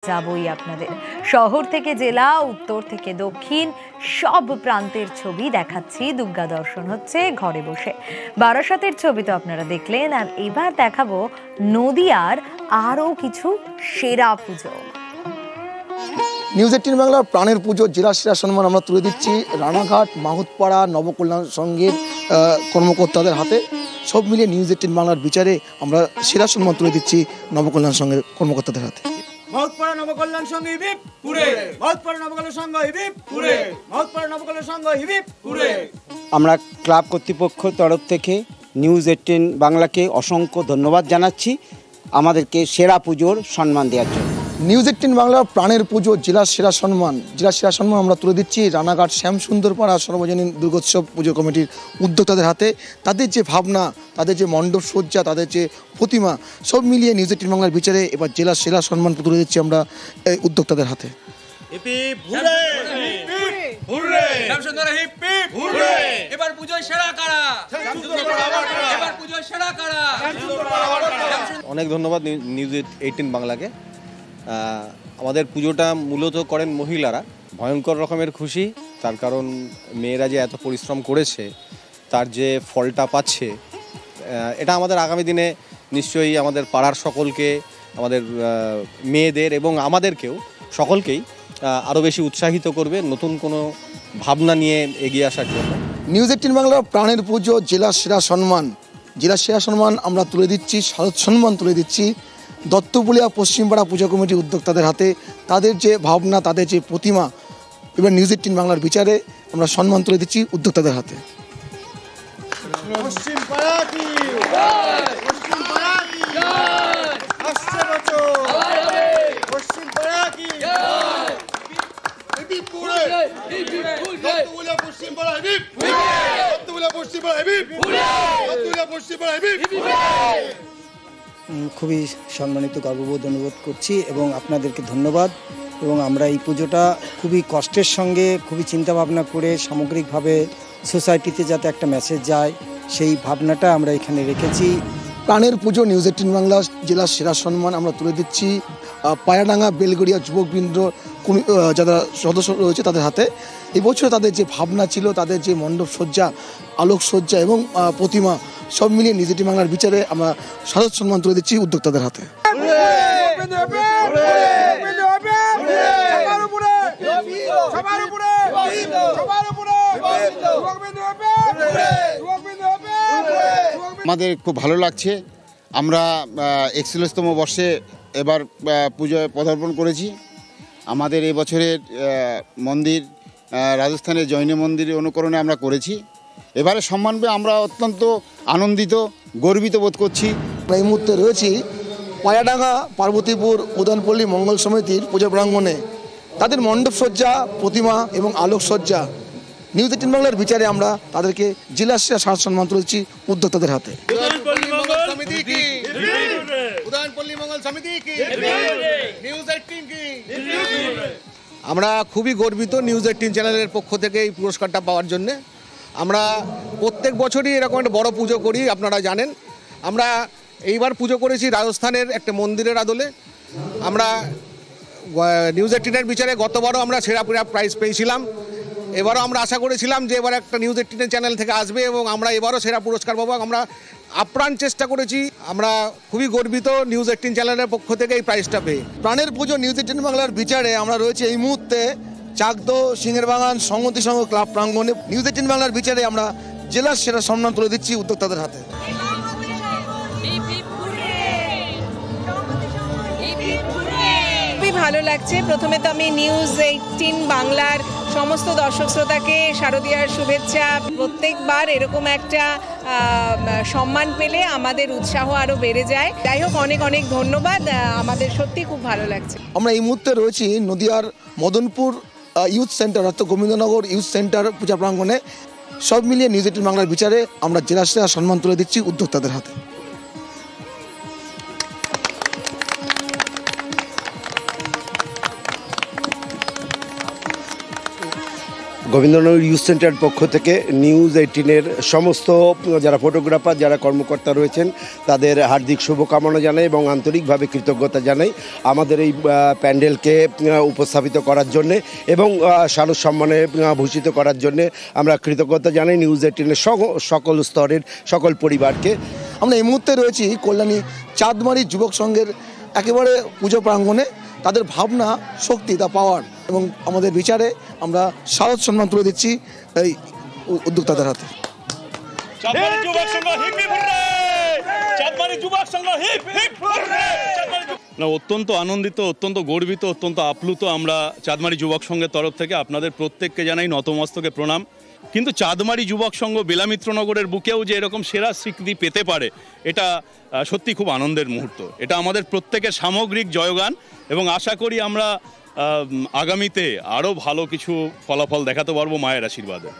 যাবই আপনাদের শহর থেকে জেলা, উত্তর থেকে দক্ষিণ সব প্রান্তের ছবি দেখাচ্ছি। দুর্গা দর্শন হচ্ছে ঘরে বসে। বারাসাতের ছবি তো আপনারা দেখলেন, আর এবার দেখাবো নদিয়ার আরো কিছু সেরা পুজো। নিউজ 18 বাংলার প্রাণের পুজো জেলা সেরা সম্মান আমরা তুলে দিচ্ছি রানাঘাট, মাহুতপাড়া, নবকল্যাণ সংঘের কর্মকর্তাদের হাতে। সব মিলিয়ে নিউজ 18 বাংলার বিচারে আমরা সেরা সম্মান তুলে দিচ্ছি নবকল্যাণ সংঘের কর্মকর্তাদের হাতে। মাহুতপাড়া নবকল্যাণ সংঘ হিবিপ পুরে, মাহুতপাড়া নবকল্যাণ সংঘ হিবিপ পুরে, মাহুতপাড়া নবকল্যাণ সংঘ হিবিপ পুরে। আমরা ক্লাব কর্তৃপক্ষ তরফ থেকে নিউজ 18 বাংলাকে অসংখ্য ধন্যবাদ জানাচ্ছি আমাদেরকে সেরা পুজোর সম্মান দেওয়ার জন্য। নিউজ 18 বাংলার প্রাণের পুজো জেলা সেরা সম্মান আমরা তুলে দিচ্ছি রানাঘাট শ্যামসুন্দরপাড়া সর্বজনীন দুর্গোৎসব পুজো কমিটির উদ্যোক্তাদের হাতে। তাদের যে ভাবনা, তাদের যে মণ্ডপ সজ্জা, তাদের যে প্রতিমা, সব মিলিয়ে নিউজ 18 বাংলার বিচারে এবার জেলা সেরা সম্মান তুলে দিচ্ছি আমরা এই উদ্যোক্তাদের হাতে। এবার পুজোয় সেরা কারা? এবার পুজোয় সেরা কারা? অনেক ধন্যবাদ নিউজ 18 বাংলাকে। আমাদের পুজোটা মূলত করেন মহিলারা। ভয়ঙ্কর রকমের খুশি, তার কারণ মেয়েরা যে এত পরিশ্রম করেছে তার যে ফলটা পাচ্ছে, এটা আমাদের আগামী দিনে নিশ্চয়ই আমাদের পাড়ার সকলকে, আমাদের মেয়েদের এবং আমাদেরকেও সকলকেই আরও বেশি উৎসাহিত করবে নতুন কোনো ভাবনা নিয়ে এগিয়ে আসার জন্য। নিউজ 18 বাংলার প্রাণের পুজো জেলা সেরা সম্মান আমরা তুলে দিচ্ছি, শারদ সম্মান তুলে দিচ্ছি দত্তপুলিয়া পশ্চিমপাড়া পূজা কমিটির উদ্যোক্তাদের হাতে। তাদের যে ভাবনা, তাদের যে প্রতিমা, এবার নিউজ 18 বাংলার বিচারে আমরা সম্মান তুলে দিচ্ছি উদ্যোক্তাদের হাতে। খুবই সম্মানিত, গর্ববোধ অনুভব করছি এবং আপনাদেরকে ধন্যবাদ। এবং আমরা এই পুজোটা খুবই কষ্টের সঙ্গে, খুবই চিন্তা ভাবনা করে সামগ্রিকভাবে সোসাইটিতে যাতে একটা মেসেজ যায়, সেই ভাবনাটা আমরা এখানে রেখেছি। প্রাণের পুজো নিউজ 18 বাংলা জেলা সেরা সম্মান আমরা তুলে দিচ্ছি পায়াডাঙ্গা বেলগড়িয়া যুবকবৃন্দ যারা সদস্য রয়েছে তাদের হাতে। এই বছর তাদের যে ভাবনা ছিল, তাদের যে মণ্ডপ সজ্জা, আলোক সজ্জা এবং প্রতিমা, সব মিলিয়ে নিউজ 18 বাংলার বিচারে আমরা শারদ সম্মান তুলে দিচ্ছি উদ্যোক্তাদের হাতে। আমাদের খুব ভালো লাগছে। আমরা 41তম বর্ষে এবার পুজোয় পদার্পণ করেছি। আমাদের এবছরের মন্দির রাজস্থানের জৈন মন্দিরের অনুকরণে আমরা করেছি। এবারে সম্মান পেয়ে আমরা অত্যন্ত আনন্দিত, গর্বিত বোধ করছি। এই মুহূর্তে রয়েছি পায়াডাঙ্গা পার্বতীপুর উদানপল্লী মঙ্গল সমিতির পূজা প্রাঙ্গণে। তাদের মণ্ডপ সজ্জা, প্রতিমা এবং আলোক সজ্জা নিউজ 18 বাংলার বিচারে আমরা তাদেরকে জেলা সেরা শারদ সম্মান তুলেছি উদ্যোক্তাদের হাতে। আমরা খুবই গর্বিত নিউজ 18 চ্যানেলের পক্ষ থেকে এই পুরস্কারটা পাওয়ার জন্যে। আমরা প্রত্যেক বছরই এরকম একটা বড় পুজো করি, আপনারা জানেন। আমরা এইবার পুজো করেছি রাজস্থানের একটা মন্দিরের আদলে। আমরা নিউজ 18-এর বিচারে গতবারও আমরা সেরা প্রাইজ পেয়েছিলাম। এবারও আমরা আশা করেছিলাম যে এবার একটা নিউজ 18 চ্যানেল থেকে আসবে এবং আমরা এবারও সেরা পুরস্কার পাবো। আমরা আপ্রাণ চেষ্টা করেছি। আমরা খুবই গর্বিত নিউজ 18 চ্যানেলের পক্ষ থেকে এই প্রাইজটা পেয়ে। প্রাণের পুজো নিউজ 18 বাংলার বিচারে আমরা রয়েছে এই মুহূর্তে চাকদো সিংহের বাগান সংহতি সংঘ ক্লাব প্রাঙ্গণে। নিউজ 18 বাংলার বিচারে আমরা জেলার সেরা সম্মান তুলে দিচ্ছি উদ্যোক্তাদের হাতে। খুবই ভালো লাগছে। প্রথমে তো আমি নিউজ 18 বাংলার সমস্ত দর্শক শ্রোতাকে শারদীয়ার শুভেচ্ছা। প্রত্যেকবার এরকম একটা সম্মান পেলে আমাদের উৎসাহ আরও বেড়ে যায়। যাই হোক, অনেক অনেক ধন্যবাদ। আমাদের সত্যি খুব ভালো লাগছে। আমরা এই মুহূর্তে রয়েছি নদিয়ার মদনপুর ইউথ সেন্টার অর্থাৎ গোবিন্দনগর ইউথ সেন্টার পূজা প্রাঙ্গণে। সব মিলিয়ে নিউজ 18 বাংলার বিচারে আমরা জেলা সেরা সম্মান তুলে দিচ্ছি উদ্যোক্তাদের হাতে। গোবিন্দনগর ইউথ সেন্টার পক্ষ থেকে নিউজ 18-এর সমস্ত যারা ফটোগ্রাফার, যারা কর্মকর্তা রয়েছেন তাদের হার্দিক শুভকামনা জানাই এবং আন্তরিকভাবে কৃতজ্ঞতা জানাই আমাদের এই প্যান্ডেলকে উপস্থাপিত করার জন্যে এবং শারদ সম্মানে ভূষিত করার জন্যে আমরা কৃতজ্ঞতা জানাই নিউজ 18-এর সকল স্তরের সকল পরিবারকে। আমরা এই মুহূর্তে রয়েছি কল্যাণী চাঁদমারি যুবক সংঘের একেবারে পুজো প্রাঙ্গণে। তাদের ভাবনা, শক্তি, দা পাওয়ার এবং আমাদের বিচারে আমরা শারদ সম্মান তুলে দিচ্ছি এই উদ্যোক্তাদের হাতে। না, অত্যন্ত আনন্দিত, অত্যন্ত গর্বিত, অত্যন্ত আপ্লুত আমরা চাঁদমারি যুবক সংঘের তরফ থেকে। আপনাদের প্রত্যেককে জানাই নতমস্তকে প্রণাম। কিন্তু চাঁদমারি যুবক সংঘ বেলামিত্রনগরের বুকেও যে এরকম সেরা স্বীকৃতি পেতে পারে, এটা সত্যি খুব আনন্দের মুহূর্ত। এটা আমাদের প্রত্যেকের সামগ্রিক জয়গান এবং আশা করি আমরা আগামীতে আরও ভালো কিছু ফলাফল দেখাতে পারবো মায়ের আশীর্বাদে।